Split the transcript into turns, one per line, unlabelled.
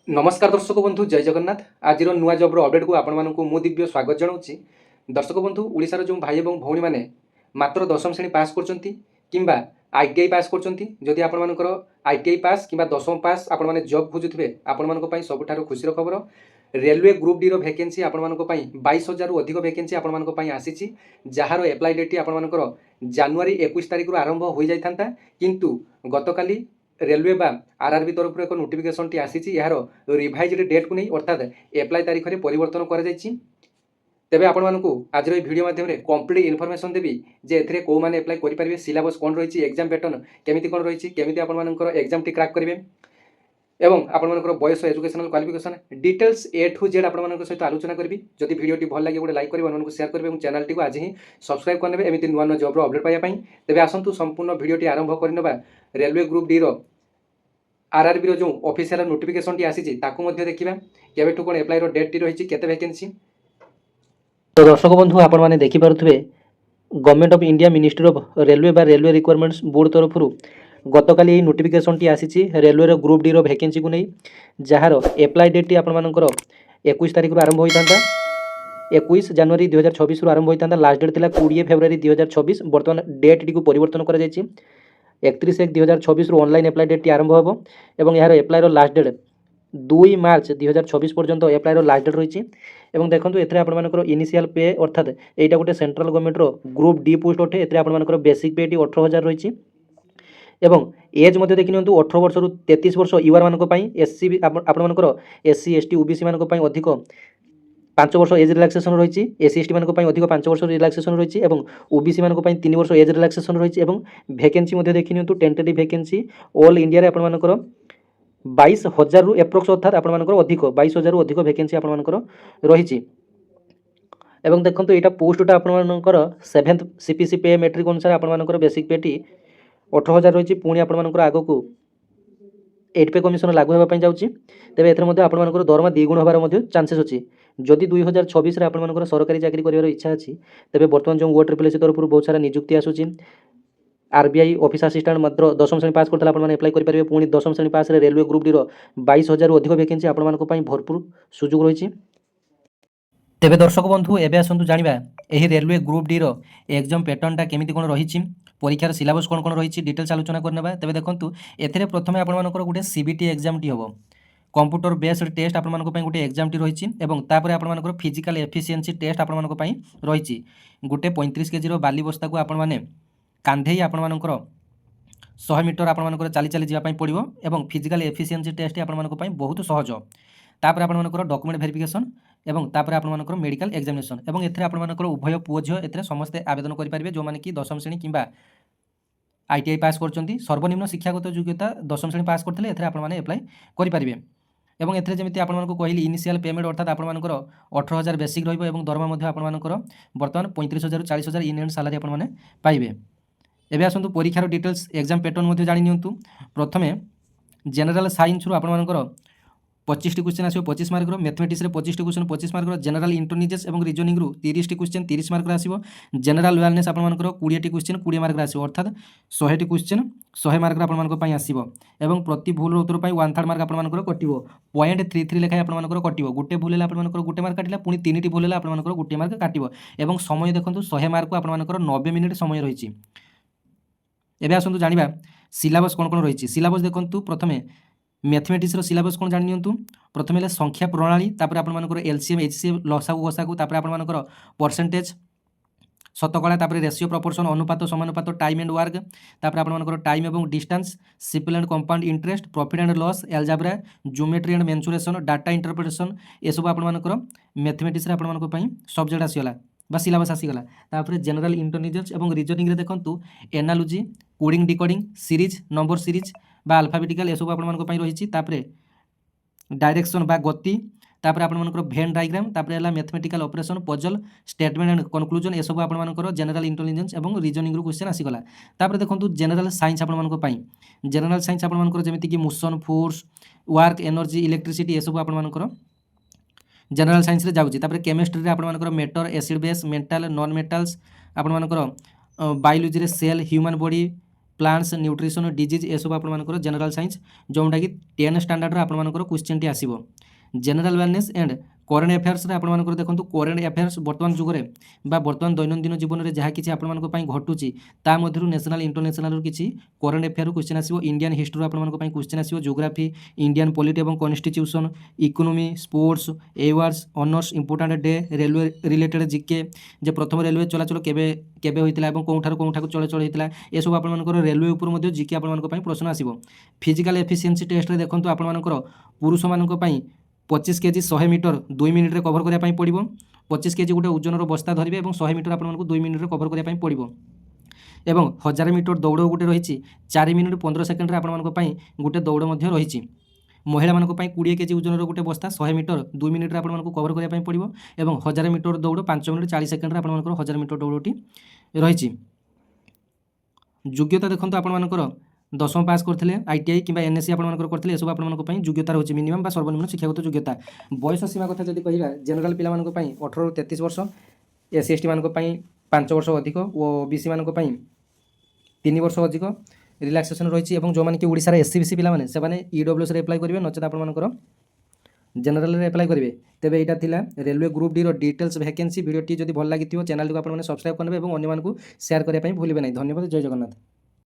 नमस्कार दर्शक बंधु जय जगन्नाथ। आज नुआ जब्र अपडेट को आपको मु दिव्य स्वागत जनाऊँगी। दर्शक बंधु ओडिशार जो भाई और भौणी मैंने मात्र दशम श्रेणी पास करछंती किंबा आईटीआई पास करछंती, जदि आपणकर आईटीआई पास किंबा दशम पास आपण मैंने जॉब खोजुथिबे आपण सबुठार खुशी खबर रेलवे ग्रुप डी वैकेंसी आपण 22,000 रु अधिक वैकेंसी आपण आसी, जार एप्लाई डेट आपणकर जनवरी 21 तारिख आरंभ हो जाता, किंतु गतकाली रेलवे बा आरआरबी तरफ एक नोटिफिकेशन टी आसी, यार रिभाइज्ड डेट को नहीं अर्थात एप्लाई तारीख में परिवर्तन कर तेबे आपण मानकु आज वीडियो माध्यम कंप्लीट इनफॉरमेशन देवी जे एथिरे को माने एप्लाई करि परिबे, सिलेबस कोन रहिछि, एग्जाम पैटर्न केमिति कोन रहिछि, केमिति आपण मानकर एग्जाम टी क्रैक करिवे एवं आपण मानकर बयस educational qualification details A to Z आपण मानकर सहित आलोचना करबी। जदि वीडियो टी भल लागे गोटे लाइक करिवे, अननको शेयर करिवे, चैनल टी को आज ही सब्सक्राइब करनेबे एमिति नुआ नुआ जॉब रो अपडेट पाया पई। तेबे आसंतु संपूर्ण वीडियो टी आरंभ करनबा। रेलवे ग्रुप डी रो आरआरबी रो जो ऑफिशियल नोटिफिकेशन टी आसी ताकू मध्ये देखिबा, केबेठु कोन एप्लाई रो डेट टी रहिछि, केते वैकेंसी। तो दर्शक बंधु आपण माने देखि पारुथबे government of India ministry of railway बा रेलवे रिक्वायरमेंट्स बोर्ड तरफरु गतकाली नोटिफिकेशन टी आसी रेलवे रो ग्रुप डी रो वैकेंसी को नहीं, जार एप्लाई डेट टी आपण मानकर 21 तारिख आरंभ होता, 21 जनवरी 2026 रु आरंभ होता। लास्ट डेट थिला 20 फेब्रुआरी 2026। बर्तमान डेट टी को परिवर्तन करा जायछि 31/1/2026 रु ऑनलाइन एप्लाई डेट टी आरंभ होबो एवं यार एप्लाई रो लास्ट डेट 2 मार्च 2026 पर्यंत एप्लाई रो लास्ट डेट रही। एवं देखंतु एथरे आपण मानकर इनिशियल पे अर्थात एटा गोटे सेंट्रल गवर्नमेंट रो ग्रुप डी पोस्ट अटे। एथरे आपण मानकर बेसिक पे टी 18,000 रही एवं एज मध्य देखि नियंतु 18 वर्ष रु 33 वर्ष यूआर मानक पई, एससी आपण मानकर एससी एसटी ओबीसी मानक पई अधिक 5 वर्ष एज रिलैक्सेशन रही, एससी एसटी मानक पई अधिक 5 वर्ष रिलैक्सेशन रही एवं ओबीसी मानक पई 3 वर्ष एज रिलैक्सेशन रही एवं वैकेंसी मध्य देखि नियंतु टेंटेटिव वैकेंसी ऑल इंडिया रे आपण मानकर 22,000 रु एप्रोक्स अर्थात आपण मानकर अधिक 22,000 रु अधिक वैकेंसी आपण मानकर रही। एवं देखंतु एटा पोस्टटा आपण मानकर 7th सीपीसी पे मैट्रिक अनुसार आपण मानकर बेसिक पे टी 18,000 रही। पुणी आपण मानकर आगो को 8 पे कमिशन लागू होबा पई जाउची। तेबे एथरे मध्ये आपण मानकर दरमा द्विगुण होबार मध्ये चांसेस अछि। जदि 2026 रे आपण मानकर सरकारी चाकरी करिवार इच्छा अछि, तेबे वर्तमान जो ओट्रिपलएससी तरफ बहुत सारा नियुक्ति आसुची। आरबीआई ऑफिस असिस्टेंट मात्र दशम श्रेणी पास करथला आपण माने अप्लाई करि परिबे। पुणी दशम श्रेणी पास रे रेलवे ग्रुप डी रो 22,000 रु अधिक वैकेंसी आपण मानको पई भरपूर सुযোগ रहिछि। तेबे दर्शक बंधु एबे आसंतु जानिबा एही रेलवे ग्रुप डी रो एग्जाम पैटर्नटा केमिति कोन रहिछि, परीक्षार सिलेबस कोन कोन रहिछि, डिटेल्स आलोचना करनेबा। तेबे देखंतु एथिरे प्रथमे आपण मानकर गुटे सीबीटी एग्जाम टी होबो, कंप्यूटर बेस्ड टेस्ट आपण मानको पई गुटे एग्जाम टी रहिछि एवं तापरे आपण मानकर फिजिकल एफिशिएंसी टेस्ट आपण मानको पई रहिछि। गुटे 35 केजी रो बाली बस्ता को आपण माने कांधेई आपण मानकर 100 मीटर आपण मानकर चाली चाली जीवा पई पड़िबो एवं फिजिकल एफिशिएंसी टेस्ट आपण मानको पई बहुत सहज। तापर आपण मानकर डॉक्यूमेंट वेरिफिकेशन एवं तापर आपण मानकर मेडिकल एग्जामिनेशन एवं एथरे आपण मानकर उभय पुओ झियो एथरे समस्त आवेदन करि परिबे, जो माने कि दशम श्रेणी किंबा आईटीआई पास करछंती। सर्वनिम्न शिक्षागत योग्यता दशम श्रेणी पास करथिले एथरे आपण माने अप्लाई करि परिबे। एवं एथरे जेमिति आपण मानको कहिली इनिशियल पेमेंट अर्थात आपण मानकर 18,000 बेसिक रहइबो एवं दरमा मध्ये आपण मानकर वर्तमान 35,000 रु 40,000 इन हैंड सैलरी आपण माने पाइबे। एबे आसंतु परीक्षार डिटेल्स एग्जाम पैटर्न मध्ये जानि नियंतु। प्रथमे जनरल साइंस रु आपण मानकर 25 टी क्वेश्चन आसीबो 25 मार्क रो, मैथमेटिक्स रे 25 टी क्वेश्चन 25 मार्क रो, जनरल इंटेलिजेंस एवं रीजनिंग रु 30 टी क्वेश्चन 30 मार्क रो आसीबो, जनरल अवेयरनेस आपण मानकर 20 टी क्वेश्चन 20 मार्क रो आसीबो अर्थात 100 टी क्वेश्चन 100 मार्क रो आपण मानकर पई आसीबो एवं प्रति भूल रो उत्तर पई 1/3 मार्क आपण मानकर कटिबो। 0.33 लेखाय आपण मानकर कटिबो, गुटे भूल हेला आपण मानकर गुटे मार्क काटिला, पुनी 3 टी भूल हेला आपण मानकर गुटे मार्क काटिबो एवं समय देखंतु 100 मार्क को आपण मानकर 90 मिनिट समय रहिछि। एबे आसंतु जानिबा सिलेबस कोन कोन रहिछि। सिलेबस देखंतु प्रथमे मैथमेटिक्स रो सिलेबस कोन जानि नियंतु। प्रथमे ले संख्या प्रणाली, तापर आपण मानकर एलसीएम एचसीएम लसागु गसागु, तापर आपण मानकर परसेंटेज शतकड़ा, तापर रेशियो प्रपोर्शन अनुपात समानुपात, टाइम एंड वर्क, तापर आपण मानकर टाइम एवं distance, simple and compound interest, profit and loss, algebra, geometry and mensuration, data interpretation, ए सब आपण मानकर मैथमेटिक्स रे आपण मानकर पई सब्जेक्ट आसीगला बा सिलेबस आसीगला। तापर जनरल इंटेलिजेंस एवं रीजनिंग रे देखंतु analogy, coding decoding, series number series बा अल्फाबेटिकल ए सब आपण मानकर पई रहिछि। तापर डायरेक्शन बा गति, तापर आपण मानकर भेन डायग्राम, तापर हला mathematical operation, puzzle, statement and conclusion, ए सब आपण मानकर जनरल इंटेलिजेंस एवं रीजनिंग रो क्वेश्चन आसीगला। तापर देखंतु जनरल साइंस आपण मानकर पई जनरल साइंस आपण मानकर जेमिति कि motion, force, work, energy, electricity, ए सब आपण मानकर जनरल साइंस रे जाउची। तापर केमिस्ट्री रे आपण मानकर matter, acid base, metal, non metals, आपण मानकर बायोलॉजी रे cell, human body, plants nutrition disease ଏସବୁ ଆପଣମାନଙ୍କର ଜେନେରାଲ ସାଇନ୍ସ ଯେଉଁଟାକି 10 ଷ୍ଟାଣ୍ଡାର୍ଡ଼ରେ ଆପଣମାନଙ୍କର କ୍ୱେଶ୍ଚିନ୍ଟି ଆସିବ। ଜେନେରାଲ ୱେଲନେସ୍ ଆଣ୍ଡ କରେଣ୍ଟ ଆଫେୟାର୍ସରେ ଆପଣମାନଙ୍କର ଦେଖନ୍ତୁ କରେଣ୍ଟ ଆଫେୟାର୍ସ ବର୍ତ୍ତମାନ ଯୁଗରେ ବା ବର୍ତ୍ତମାନ ଦୈନନ୍ଦିନ ଜୀବନରେ ଯାହା କିଛି ଆପଣମାନଙ୍କ ପାଇଁ ଘଟୁଛି ତା ମଧ୍ୟରୁ ନ୍ୟାସନାଲ ଇଣ୍ଟରନ୍ୟାସନାଲରୁ କିଛି କରେଣ୍ଟ ଆଫେୟାରରୁ କ୍ୱେଶ୍ଚିନ୍ ଆସିବ। ଇଣ୍ଡିଆନ ହିଷ୍ଟ୍ରିରୁ ଆପଣମାନଙ୍କ ପାଇଁ କ୍ୱେଶ୍ଚିନ୍ ଆସିବ। ଜିଓଗ୍ରାଫି, ଇଣ୍ଡିଆନ ପଲିଟି ଏବଂ constitution, economy, sports, awards, honours, important day, railway related GK, ଯେ ପ୍ରଥମ ରେଲୱେ ଚଳାଚଳ କେବେ କେବେ ହୋଇଥିଲା ଏବଂ କେଉଁଠାକୁ ଚଳାଚଳ ହୋଇଥିଲା, ଏସବୁ ଆପଣମାନଙ୍କର ରେଲୱେ ଉପରୁ ମଧ୍ୟ ଜିକେ ଆପଣମାନଙ୍କ ପାଇଁ ପ୍ରଶ୍ନ ଆସିବ। ଫିଜିକାଲ ଏଫିସିଏନ୍ସି ଟେଷ୍ଟରେ ଦେଖନ୍ତୁ ଆପଣମାନଙ୍କର ପୁରୁଷମାନଙ୍କ ପାଇଁ 25 କେଜି 100 ମିଟର 2 ମିନିଟ୍ରେ କଭର କରିବା ପାଇଁ ପଡ଼ିବ। 25 କେଜି ଗୋଟେ ଓଜନର ବସ୍ତା ଧରିବେ ଏବଂ 100 ମିଟର ଆପଣମାନଙ୍କୁ 2 ମିନିଟ୍ରେ କଭର କରିବା ପାଇଁ ପଡ଼ିବ। ଏବଂ 1000 ମିଟର ଦୌଡ଼ ଗୋଟେ ରହିଛି 4 ମିନିଟ୍ 15 ସେକେଣ୍ଡରେ ଆପଣମାନଙ୍କ ପାଇଁ ଗୋଟେ ଦୌଡ଼ ମଧ୍ୟ ରହିଛି। ମହିଳାମାନଙ୍କ ପାଇଁ 20 କେଜି ଓଜନର ଗୋଟେ ବସ୍ତା 100 ମିଟର 2 ମିନିଟ୍ରେ ଆପଣମାନଙ୍କୁ କଭର କରିବା ପାଇଁ ପଡ଼ିବ ଏବଂ 1000 ମିଟର ଦୌଡ଼ 5 ମିନିଟ୍ 40 ସେକେଣ୍ଡରେ ଆପଣଙ୍କର 1000 ମିଟର ଦୌଡ଼ଟି ରହିଛି। ଯୋଗ୍ୟତା ଦେଖନ୍ତୁ ଆପଣମାନଙ୍କର 10ମ ପାସ୍ କରିଥିଲେ, ITI କିମ୍ବା NSC ଆପଣମାନଙ୍କର କରିଥିଲେ, ଏସବୁ ଆପଣମାନଙ୍କ ପାଇଁ ଯୋଗ୍ୟତା ରହିଛି ମିନିମମ୍ ବା ସର୍ବନିମ୍ନ ଶିକ୍ଷାଗତ ଯୋଗ୍ୟତା। ବୟସ ସୀମା କଥା ଯଦି କହିବା ଜେନେରାଲ ପିଲାମାନଙ୍କ ପାଇଁ 18ରୁ 33 ବର୍ଷ, SC/ST ମାନଙ୍କ ପାଇଁ 5 ବର୍ଷ ଅଧିକ ଓ BC ମାନଙ୍କ ପାଇଁ 3 ବର୍ଷ ଅଧିକ ରିଲାକ୍ସେସନ୍ ରହିଛି। ଏବଂ ଯେଉଁମାନେ କି ଓଡ଼ିଶାର SC BC ପିଲାମାନେ ସେମାନେ EWSରେ ଆପ୍ଲାଏ କରିବେ, ନଚେତ ଆପଣମାନଙ୍କର ଜେନେରାଲରେ ଆପ୍ଲାଏ କରିବେ। ତେବେ ଏଇଟା ଥିଲା ରେଲୱେ ଗ୍ରୁପ୍ ଡିର ଡିଟେଲ୍ସ ଭ୍ୟାକେନ୍ସି। ଭିଡ଼ିଓଟି ଯଦି ଭଲ ଲାଗିଥିବ ଚ୍ୟାନେଲଟିକୁ ଆପଣମାନେ ସବସ୍କ୍ରାଇବ୍ କରିନେବେ ଏବଂ ଅନ୍ୟମାନଙ୍କୁ ସେୟାର କରିବା ପାଇଁ ଭୁଲିବେ ନାହିଁ। ଧନ୍ୟବାଦ। ଜୟ ଜଗନ୍ନାଥ।